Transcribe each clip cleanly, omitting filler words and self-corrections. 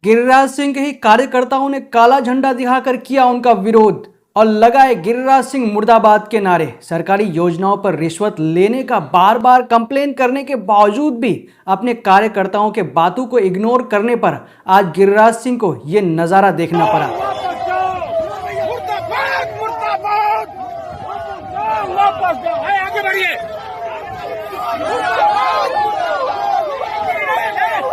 गिरिराज सिंह के ही कार्यकर्ताओं ने काला झंडा दिखाकर किया उनका विरोध और लगाए गिरिराज सिंह मुर्दाबाद के नारे। सरकारी योजनाओं पर रिश्वत लेने का बार बार कंप्लेन करने के बावजूद भी अपने कार्यकर्ताओं के बातों को इग्नोर करने पर आज गिरिराज सिंह को ये नजारा देखना पड़ा।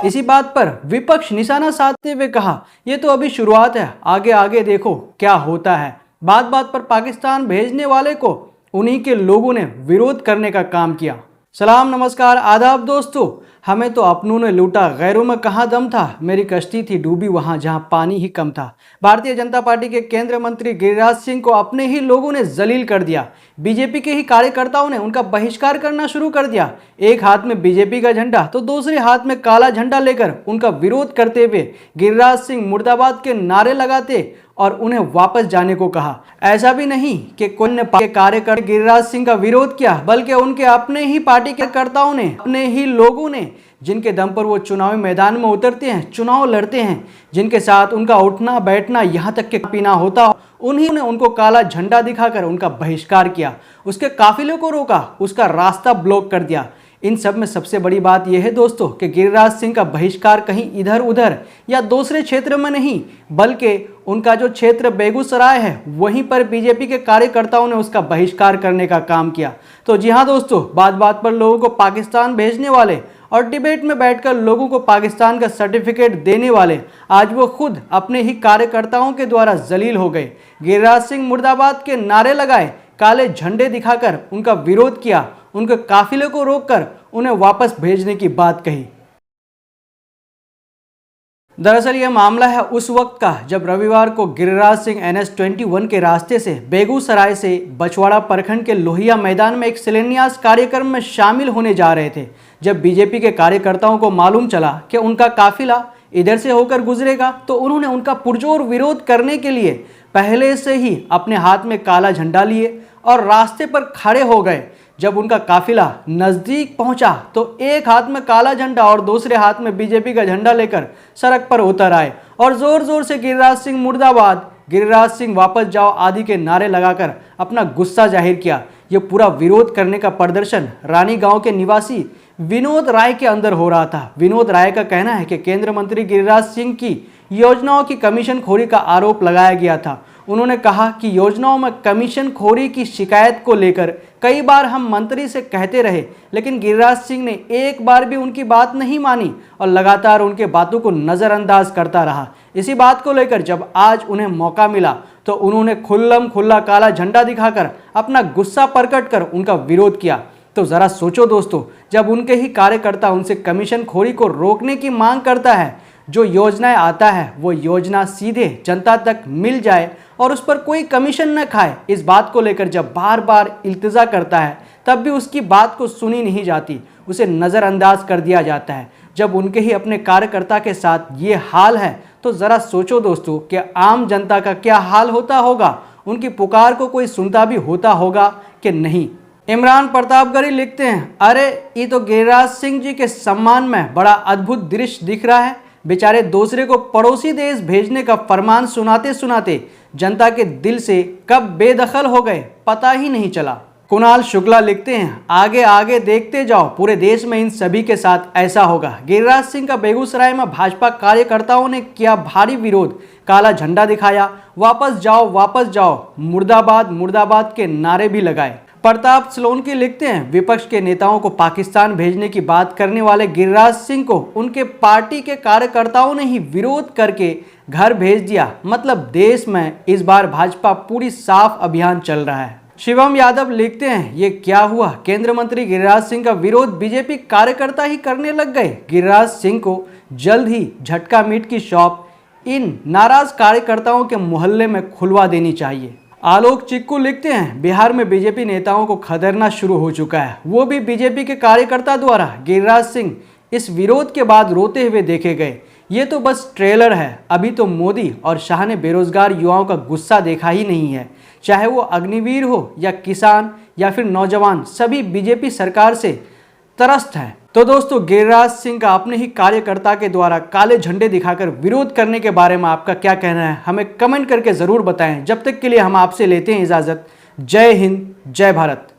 इसी बात पर विपक्ष निशाना साधते हुए कहा, यह तो अभी शुरुआत है, आगे आगे देखो क्या होता है। बात बात पर पाकिस्तान भेजने वाले को उन्हीं के लोगों ने विरोध करने का काम किया। सलाम नमस्कार आदाब दोस्तों, हमें तो अपनों ने लूटा, गैरों में कहाँ दम था, मेरी कश्ती थी डूबी वहां जहां पानी ही कम था। भारतीय जनता पार्टी के केंद्रीय मंत्री गिरिराज सिंह को अपने ही लोगों ने जलील कर दिया। बीजेपी के ही कार्यकर्ताओं ने उनका बहिष्कार करना शुरू कर दिया। एक हाथ में बीजेपी का झंडा तो दूसरे हाथ में काला झंडा लेकर उनका विरोध करते हुए गिरिराज सिंह मुर्दाबाद के नारे लगाते और उन्हें वापस जाने को कहा। ऐसा भी नहीं कि कोई ने कार्यकर्ता गिरिराज सिंह का विरोध किया, बल्कि उनके अपने ही पार्टी के कार्यकर्ताओं ने, अपने ही लोगों ने, जिनके दम पर वो चुनावी मैदान में उतरते हैं, चुनाव लड़ते हैं, जिनके साथ उनका उठना बैठना यहाँ तक के पीना होता, उन्हीं ने उनको काला झंडा दिखाकर उनका बहिष्कार किया, उसके काफिले को रोका, उसका रास्ता ब्लॉक कर दिया। इन सब में सबसे बड़ी बात यह है दोस्तों कि गिरिराज सिंह का बहिष्कार कहीं इधर उधर या दूसरे क्षेत्र में नहीं, बल्कि उनका जो क्षेत्र बेगूसराय है वहीं पर बीजेपी के कार्यकर्ताओं ने उसका बहिष्कार करने का काम किया। तो जी हाँ दोस्तों, बात बात पर लोगों को पाकिस्तान भेजने वाले और डिबेट में बैठकर लोगों को पाकिस्तान का सर्टिफिकेट देने वाले आज वो खुद अपने ही कार्यकर्ताओं के द्वारा जलील हो गए। गिरिराज सिंह मुर्दाबाद के नारे लगाए, काले झंडे दिखाकर उनका विरोध किया, उनके काफिले को रोककर उन्हें वापस भेजने की बात कही। दरअसल यह मामला है उस वक्त का जब रविवार को गिरिराज सिंह NH-21 के रास्ते से बेगूसराय से बछवाड़ा प्रखंड के लोहिया मैदान में एक शिलान्यास कार्यक्रम में शामिल होने जा रहे थे। जब बीजेपी के कार्यकर्ताओं को मालूम चला कि उनका काफिला इधर से होकर गुजरेगा तो उन्होंने उनका पुरजोर विरोध करने के लिए पहले से ही अपने हाथ में काला झंडा लिए और रास्ते पर खड़े हो गए। जब उनका काफिला नजदीक पहुंचा तो एक हाथ में काला झंडा और दूसरे हाथ में बीजेपी का झंडा लेकर सड़क पर उतर आए और जोर जोर से गिरिराज सिंह मुर्दाबाद, गिरिराज सिंह वापस जाओ आदि के नारे लगाकर अपना गुस्सा जाहिर किया। ये पूरा विरोध करने का प्रदर्शन रानी गांव के निवासी विनोद राय के अंदर हो रहा था। विनोद राय का कहना है कि केंद्रीय मंत्री गिरिराज सिंह की योजनाओं की कमीशन खोरी का आरोप लगाया गया था। उन्होंने कहा कि योजनाओं में कमीशन खोरी की शिकायत को लेकर कई बार हम मंत्री से कहते रहे, लेकिन गिरिराज सिंह ने एक बार भी उनकी बात नहीं मानी और लगातार उनके बातों को नज़रअंदाज करता रहा। इसी बात को लेकर जब आज उन्हें मौका मिला तो उन्होंने खुल्लम खुल्ला काला झंडा दिखाकर अपना गुस्सा प्रकट कर उनका विरोध किया। तो ज़रा सोचो दोस्तों, जब उनके ही कार्यकर्ता उनसे कमीशन खोरी को रोकने की मांग करता है, जो योजनाएं आता है वो योजना सीधे जनता तक मिल जाए और उस पर कोई कमीशन न खाए, इस बात को लेकर जब बार बार इल्तिजा करता है तब भी उसकी बात को सुनी नहीं जाती, उसे नज़रअंदाज कर दिया जाता है। जब उनके ही अपने कार्यकर्ता के साथ ये हाल है तो ज़रा सोचो दोस्तों कि आम जनता का क्या हाल होता होगा, उनकी पुकार को कोई सुनता भी होता होगा कि नहीं। इमरान प्रतापगढ़ी लिखते हैं, अरे ये तो गिरिराज सिंह जी के सम्मान में बड़ा अद्भुत दृश्य दिख रहा है। बेचारे दूसरे को पड़ोसी देश भेजने का फरमान सुनाते सुनाते जनता के दिल से कब बेदखल हो गए पता ही नहीं चला। कुणाल शुक्ला लिखते हैं, आगे आगे देखते जाओ, पूरे देश में इन सभी के साथ ऐसा होगा। गिरिराज सिंह का बेगूसराय में भाजपा कार्यकर्ताओं ने किया भारी विरोध, काला झंडा दिखाया, वापस जाओ मुर्दाबाद मुर्दाबाद के नारे भी लगाए। प्रताप सोलंकी लिखते हैं, विपक्ष के नेताओं को पाकिस्तान भेजने की बात करने वाले गिरिराज सिंह को उनके पार्टी के कार्यकर्ताओं ने ही विरोध करके घर भेज दिया। मतलब देश में इस बार भाजपा पूरी साफ अभियान चल रहा है। शिवम यादव लिखते हैं, ये क्या हुआ, केंद्रीय मंत्री गिरिराज सिंह का विरोध बीजेपी कार्यकर्ता ही करने लग गए। गिरिराज सिंह को जल्द ही झटका मीट की शॉप इन नाराज कार्यकर्ताओं के मोहल्ले में खुलवा देनी चाहिए। आलोक चिक्कू लिखते हैं, बिहार में बीजेपी नेताओं को खदेड़ना शुरू हो चुका है, वो भी बीजेपी के कार्यकर्ता द्वारा। गिरिराज सिंह इस विरोध के बाद रोते हुए देखे गए। ये तो बस ट्रेलर है, अभी तो मोदी और शाह ने बेरोजगार युवाओं का गुस्सा देखा ही नहीं है। चाहे वो अग्निवीर हो या किसान या फिर नौजवान, सभी बीजेपी सरकार से त्रस्त हैं। तो दोस्तों, गिरिराज सिंह का अपने ही कार्यकर्ता के द्वारा काले झंडे दिखाकर विरोध करने के बारे में आपका क्या कहना है, हमें कमेंट करके ज़रूर बताएं। जब तक के लिए हम आपसे लेते हैं इजाज़त। जय हिंद, जय भारत।